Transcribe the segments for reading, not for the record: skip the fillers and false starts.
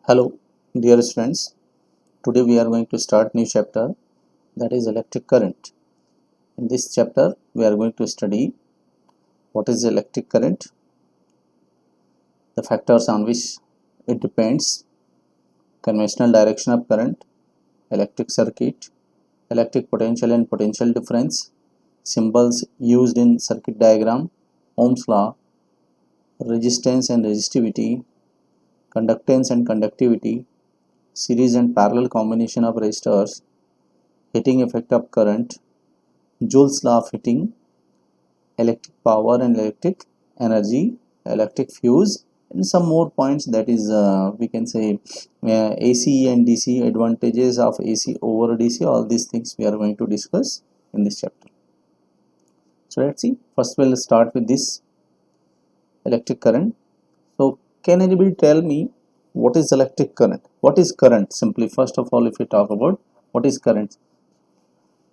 Hello, dear students. Today we are going to start new chapter, that is electric current. In this chapter, we are going to study what is electric current, the factors on which it depends, conventional direction of current, electric circuit, electric potential and potential difference, symbols used in circuit diagram, Ohm's law, resistance and resistivity, conductance and conductivity, series and parallel combination of resistors, heating effect of current, Joule's law of heating, electric power and electric energy, electric fuse, and some more points, that is we can say AC and DC, advantages of AC over DC. All these things we are going to discuss in this chapter. So let's see. First we'll start with this electric current. So can anybody tell me what is electric current? What is current? Simply, first of all, if we talk about what is current,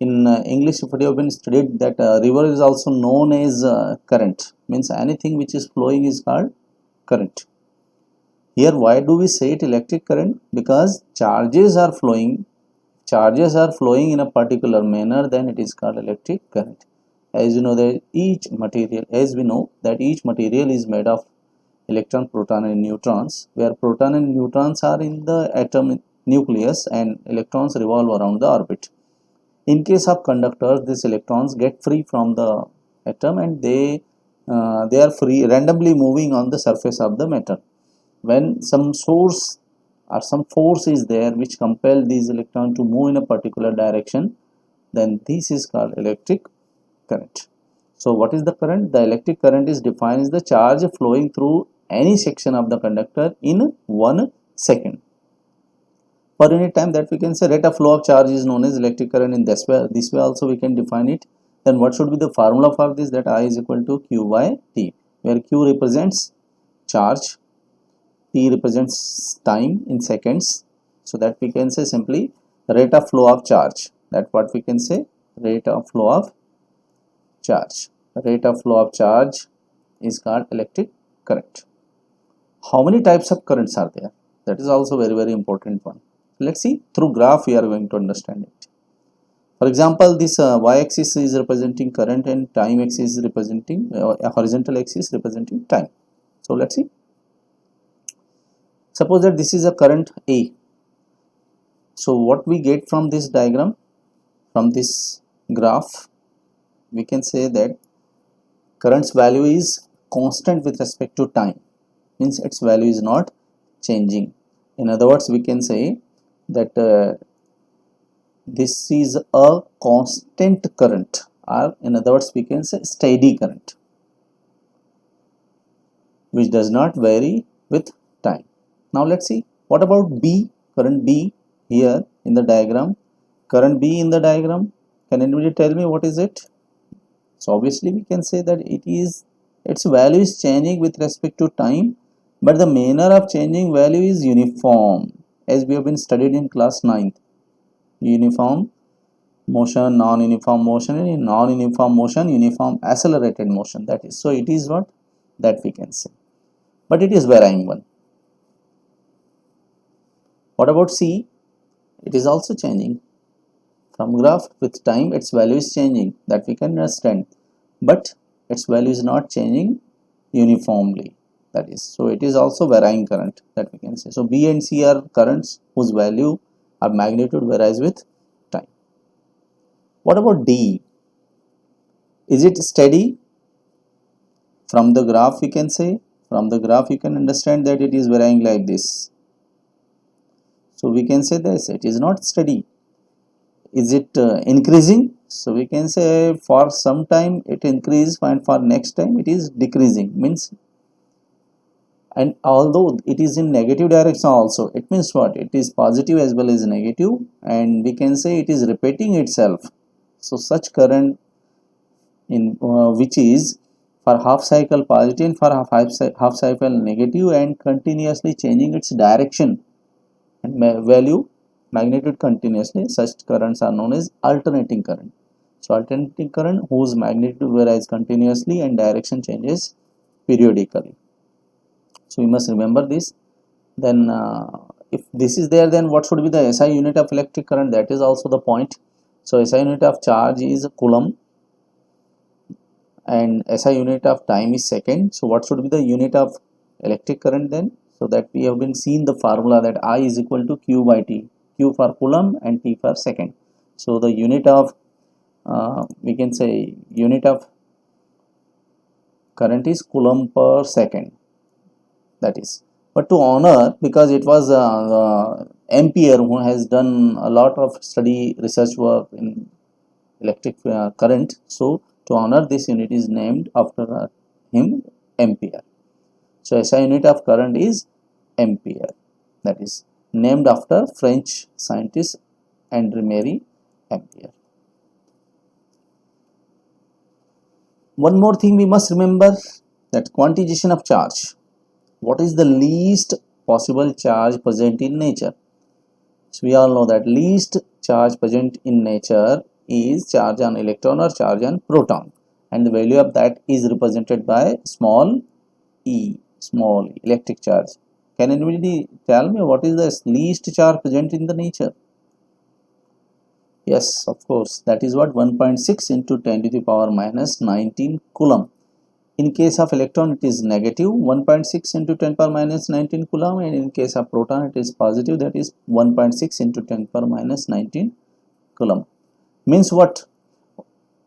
in English, if you have been studied that river is also known as current, means anything which is flowing is called current. Here, why do we say it electric current? Because charges are flowing in a particular manner, then it is called electric current. As you know that each material is made of electron, proton and neutrons, where proton and neutrons are in the atom nucleus and electrons revolve around the orbit. In case of conductors, these electrons get free from the atom and they are free, randomly moving on the surface of the metal. When some source or some force is there which compel these electrons to move in a particular direction, then this is called electric current. So what is the current? The electric current is defined as the charge flowing through any section of the conductor in 1 second. Per unit time, that we can say rate of flow of charge is known as electric current. In this way also we can define it. Then what should be the formula for this? That I is equal to Q by T, where Q represents charge, T represents time in seconds. So that we can say simply rate of flow of charge. That what we can say, rate of flow of charge. Rate of flow of charge is called electric current. How many types of currents are there? That is also very important one. Let's see, through graph we are going to understand it. For example, this y-axis is representing current and time axis is representing horizontal axis representing time. So let's see. Suppose that this is a current A. So what we get from this diagram, from this graph, we can say that current's value is constant with respect to time, means its value is not changing. In other words, we can say that this is a constant current, or in other words we can say steady current, which does not vary with time. Now let's see, what about B, current B here in the diagram, current B in the diagram, can anybody tell me what is it? So obviously we can say that its value is changing with respect to time, but the manner of changing value is uniform, as we have been studied in class 9th. Uniform motion, non-uniform motion, and in non-uniform motion, uniform accelerated motion. That is, so it is what that we can say, but it is varying one. What about C? It is also changing from graph with time. Its value is changing, that we can understand, but its value is not changing uniformly. That is, so it is also varying current, that we can say. So B and C are currents whose value or magnitude varies with time. What about D? Is it steady? From the graph we can say, from the graph you can understand that it is varying like this. So we can say this, it is not steady. Is it increasing? So we can say for some time it increases and for next time it is decreasing, means, and although it is in negative direction also, it means what? It is positive as well as negative, and we can say it is repeating itself. So such current in which is for half cycle positive and for half cycle negative and continuously changing its direction and value magnitude continuously, such currents are known as alternating current. So alternating current whose magnitude varies continuously and direction changes periodically. So we must remember this. Then if this is there, then what should be the SI unit of electric current? That is also the point. So SI unit of charge is coulomb and SI unit of time is second. So what should be the unit of electric current then? So that we have been seen the formula that I is equal to Q by T, Q for coulomb and T for second. So the unit of we can say unit of current is coulomb per second, that is. But to honor, because it was Ampere who has done a lot of study research work in electric current, so to honor this unit is named after him, Ampere. So SI unit of current is Ampere, that is named after French scientist André-Marie Ampere. One more thing we must remember, that quantization of charge. What is the least possible charge present in nature? So we all know that least charge present in nature is charge on electron or charge on proton, and the value of that is represented by small e, small electric charge. Can anybody tell me what is the least charge present in the nature? Yes, of course, that is what 1.6 into 10 to the power minus 19 coulomb. In case of electron, it is negative 1.6 into 10 power minus 19 coulomb, and in case of proton, it is positive, that is 1.6 into 10 power minus 19 coulomb. Means what?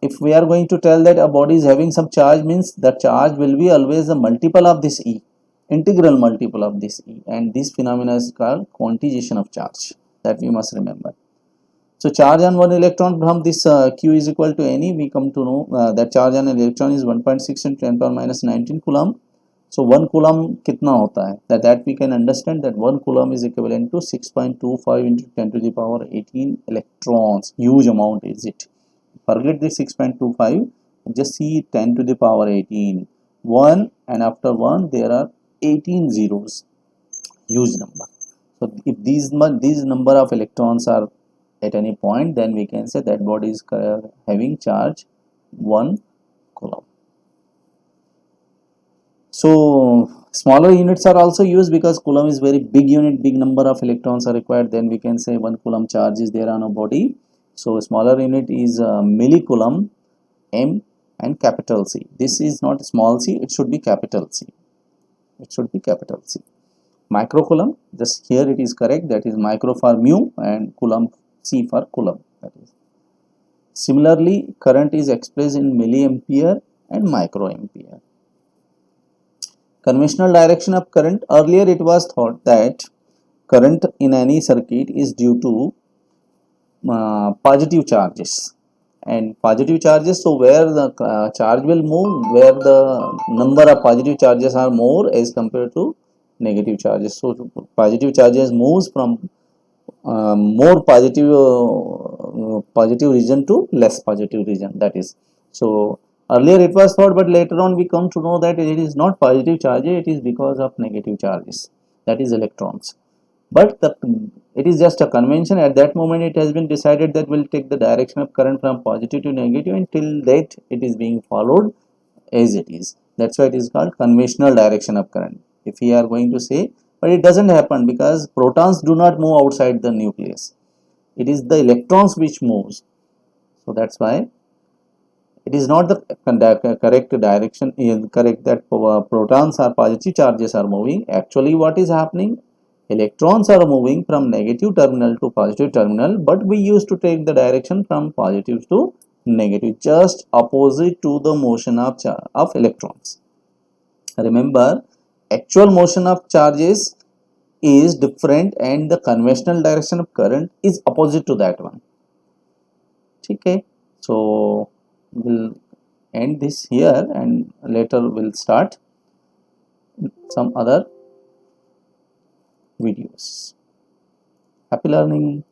If we are going to tell that a body is having some charge, means the charge will be always a multiple of this E, integral multiple of this E, and this phenomena is called quantization of charge. That we must remember. So charge on one electron from this Q is equal to Ne, we come to know that charge on an electron is 1.6 into 10 power minus 19 coulomb. So 1 coulomb kitna hota hai? That we can understand that 1 coulomb is equivalent to 6.25 into 10 to the power 18 electrons. Huge amount is it. Forget the 6.25, just see 10 to the power 18. 1, and after 1 there are 18 zeros. Huge number. So if these number of electrons are at any point, then we can say that body is having charge 1 coulomb. So smaller units are also used because coulomb is very big unit, big number of electrons are required, then we can say 1 coulomb charge is there on a body. So smaller unit is millicoulomb, M, and capital C. This is not small c, it should be capital C. It should be capital C. Microcoulomb, just here it is correct, that is micro for mu and coulomb C for coulomb, that is. Similarly, current is expressed in milliampere and microampere. Conventional direction of current, earlier it was thought that current in any circuit is due to positive charges, and positive charges, so where the charge will move, where the number of positive charges are more as compared to negative charges. So positive charges moves from more positive region to less positive region, that is. So earlier it was thought, but later on we come to know that it is not positive charges, it is because of negative charges, that is electrons. But it is just a convention. At that moment it has been decided that we'll take the direction of current from positive to negative, and till date it is being followed as it is. That's why it is called conventional direction of current, if we are going to say. But it doesn't happen because protons do not move outside the nucleus. It is the electrons which moves. So that's why it is not the correct direction, correct that protons or positive charges are moving. Actually what is happening, electrons are moving from negative terminal to positive terminal, but we used to take the direction from positive to negative, just opposite to the motion of electrons. Remember, actual motion of charges is different and the conventional direction of current is opposite to that one. Okay, so we'll end this here and later we'll start some other videos. Happy learning.